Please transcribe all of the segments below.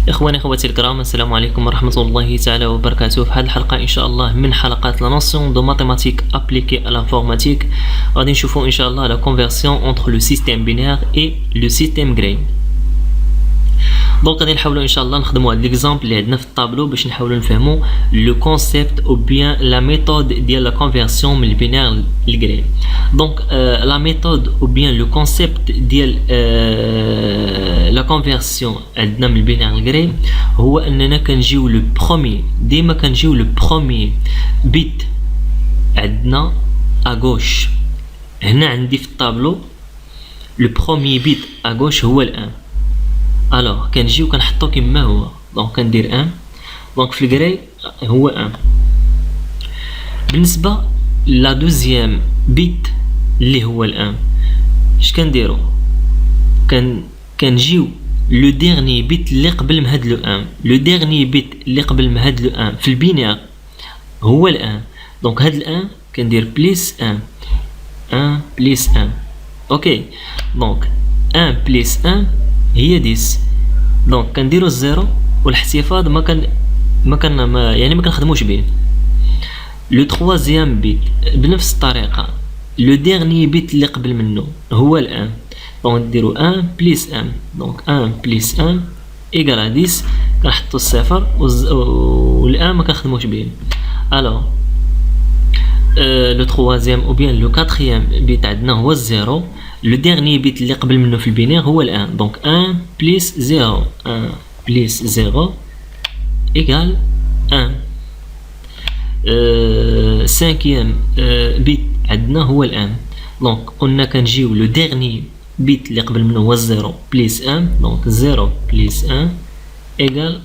اخواني اخواتي الكرام، السلام عليكم ورحمه الله تعالى وبركاته. في هذه الحلقه ان شاء الله من حلقات لا نوسيون دو ماتيماتيك ابليكي à l'informatique غادي نشوفوا ان شاء الله لا كونفيرسيون entre le système binaire et le système Gray. دونك غادي نحاولوا ان شاء الله نخدموا هاد ليكزامبل اللي عندنا في الطابلو باش نحاولوا نفهموا لو كونسيبت او بيان لا ميثود ديال لا كونفيرسيون من البينير للغري. دونك لا ميثود او بيان لو كونسيبت ديال لا كونفيرسيون عندنا من البينير للغري هو اننا كنجيو لو بروميي، ديما كنجيو لو بروميي بيت عندنا اغوش. هنا عندي في الطابلو لو بروميي بيت اغوش هو الان. الوغ كنجيو كنحطو كما هو، دونك كندير 1. دونك في الكراي هو 1. بالنسبه لا دوزيام بيت اللي هو الان اش كنديرو؟ كنجيو لو ديرني بيت اللي قبل من هاد لو 1. لو ديرني بيت اللي قبل من هاد لو 1 في البينير هو الان. دونك هاد الان كندير بليس 1 بليس 1. اوكي، دونك 1 بليس 1 هي 10. دونك كنديرو الزيرو والاحتفاظ ما كنخدموش به. لو تروازيام بيت بنفس الطريقه، لو ديرني بيت اللي قبل منه هو الان. دونك نديرو 1 بليس 1. دونك 1 بليس 1 ايكال 10. كنحطو الصفر والان ما كنخدموش به. الوغ لو تروازيام او بيان لو كاتريام بيت عندنا هو الزيرو. لو ديرني بيت اللي قبل منه في البينير هو الان. دونك 1 بليس 0. 1 بليس 0 ايكال 1. سانكيام بيت عندنا هو الان. دونك قلنا كنجيو لو ديرني بيت اللي قبل منه هو الزيرو بليس 1. دونك 0 بليس 1 ايكال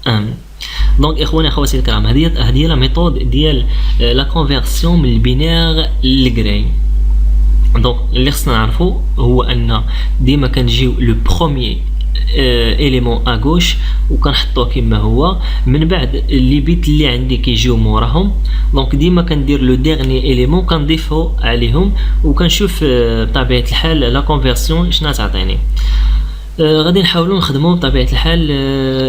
1. دونك اخواني اخواتي الكرام، هذه لا ميثود ديال لا كونفيرسيون من البينير للغراي. دونك اللي خصنا نعرفو هو ان ديما كنجيو لو بروميي اليمون اغوش وكنحطوه كما هو، من بعد لي بيت اللي عندي كيجيو موراهم. دونك ديما كندير لو ديرني اليمون كنضيفو عليهم وكنشوف بطبيعه الحال لا كونفيرسيون شنو تعطيني. غادي نحاولوا نخدموا بطبيعه الحال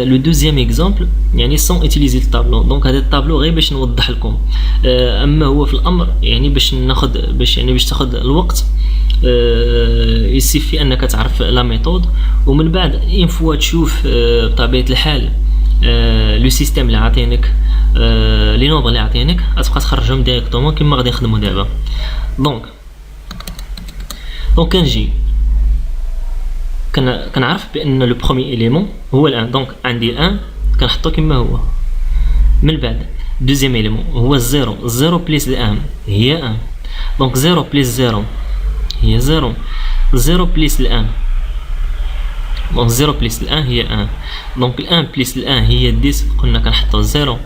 لو دوزيام اكزامبل يعني سون اوتيليزي الطابلو. دونك هذا الطابلو غير باش نوضح لكم، اما هو في الامر يعني باش تاخذ الوقت. يسيفي انك تعرف لا ميثود، ومن بعد ان فوا تشوف بطبيعه الحال لو سيستيم اللي عاطينك، لي نومبر اللي عاطينك غتبقى تخرجهم ديريكتومون كما غادي نخدموا دابا. دونك كنجي كنعرف بان لو بروميي اليمون هو الان. دونك عندي 1 كنحطو كما هو. من بعد دوزيام اليمون هو الزيرو. 0 بليس 1 هي 1. دونك 0 بليس 0 هي 0. 0 بليس 1 دونك 0 بليس 1 هي 1. دونك 1 بليس 1 هي 10. قلنا كنحطو 0.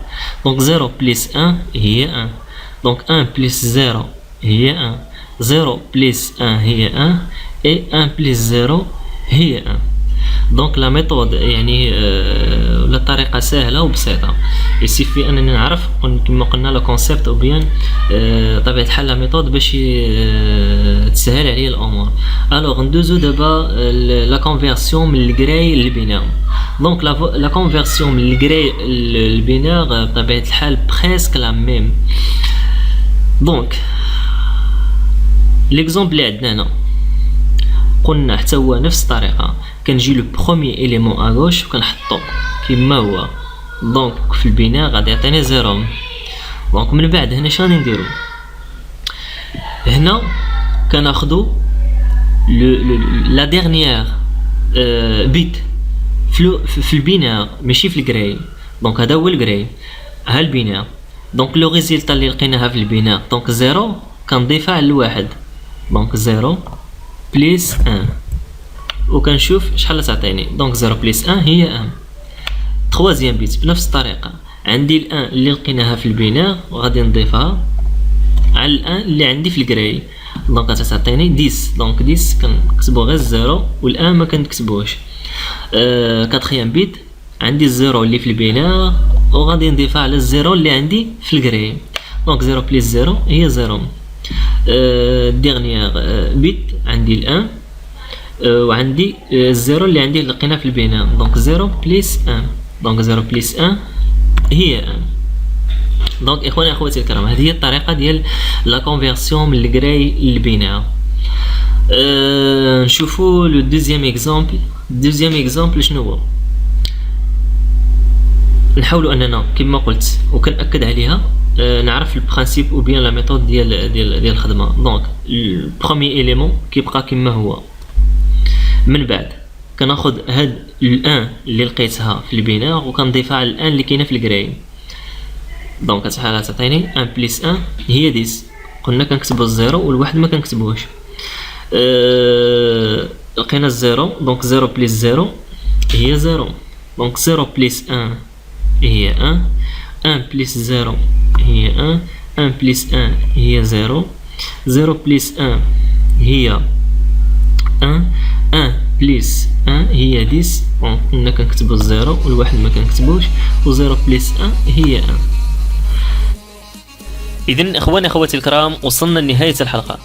دونك 0 بليس 1 هي 1. دونك 1 بليس 0 هي 1. 0 بليس 1 هي 1 اي 1 بليس 0 هي 1. دونك لا ميثود يعني ولا طريقه سهله وبسيطه. يسيفي انني نعرف كما قلنا لا كونسيبت او بيان طبيعه الحال لا ميثود باش تسهل عليا الامور. الوغ ندوزو دابا لا كونفيرسيون من الغراي للبينير. دونك لا كونفيرسيون من الغراي للبينير بطبيعه الحال بريسك لا ميم. دونك ليكزامبل اللي عندنا هنا قلنا حتى هو نفس الطريقه. كنجي لو بروميي اليمون اغوش وكنحطو كما هو. دونك في البينير غادي يعطيني 0. دونك من بعد هنا شنو نديرو؟ هنا كناخدو لا ديرنيير بيت في البينير ماشي في الغراي. دونك هذا هو الغراي، ها البينير. دونك لو ريزلتا اللي لقيناها في البينير دونك 0 كنضيفها على الواحد. دونك 0 بليس 1 وكنشوف شحال تعطيني. دونك 0 بليس 1 هي 1. تروازيام بيت بنفس الطريقه، عندي الان اللي لقيناها في البينير وغادي نضيفها على الان اللي عندي في الغراي. دونك غتعطيني 10. دونك 10 كنكتبو غير الزيرو والان ما كنكتبوش. كاتريام بيت عندي الزيرو اللي في البينير وغادي نضيفها على الزيرو اللي عندي في الكراي. دونك 0 بليس 0 هي 0. ديغنيير بيت عندي الان، وعندي الزيرو اللي عندي لقينا في البناء. دونك 0 بليس 1. دونك 0 بليس 1 هي 1. دونك اخواني اخواتي الكرام، هذه هي الطريقه ديال لا كونفيرسيون من الكراي للبناء. نشوفوا لو دوزيام اكزامبل. دوزيام اكزامبل شنو هو؟ نحاولوا اننا كما قلت وكنأكد عليها نعرف البرانسيپ او بيان لا ميثود ديال الخدمه. دونك البروميي اليمون كيبقى كما هو، من بعد كناخذ هاد الان اللي لقيتها في البناء وكنضيفها على الان اللي كاينه في الكراي. دونك كتحالها تعطيني 1 بليس 1 هي 10. قلنا كنكتبوا الزيرو والواحد ما كنكتبوهش. لقينا الزيرو، دونك 0 بليس 0 هي 0. دونك 0 بليس 1 هي 1. 1 بليس 0 هي 1. 1 بليس 1 هي 0. 0 بليس 1 هي 1. 1 بليس 1 هي 10. دونك كنا كنكتبوا الزيرو والواحد ما كنكتبوش، و 0 بليس 1 هي 1. اذن اخواني اخواتي الكرام، وصلنا لنهايه الحلقه.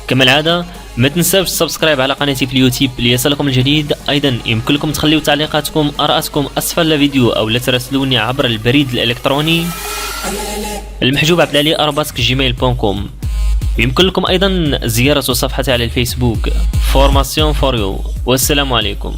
كما العاده ما تنساوش تسبسكرايب على قناتي في اليوتيوب ليصلكم الجديد. ايضا يمكن لكم تخليو تعليقاتكم ارائكم اسفل الفيديو او لا تراسلوني عبر البريد الالكتروني المحجوب abdelali@gmail.com. يمكن لكم ايضا زياره صفحتي على الفيسبوك فورماسيون فور يو. والسلام عليكم.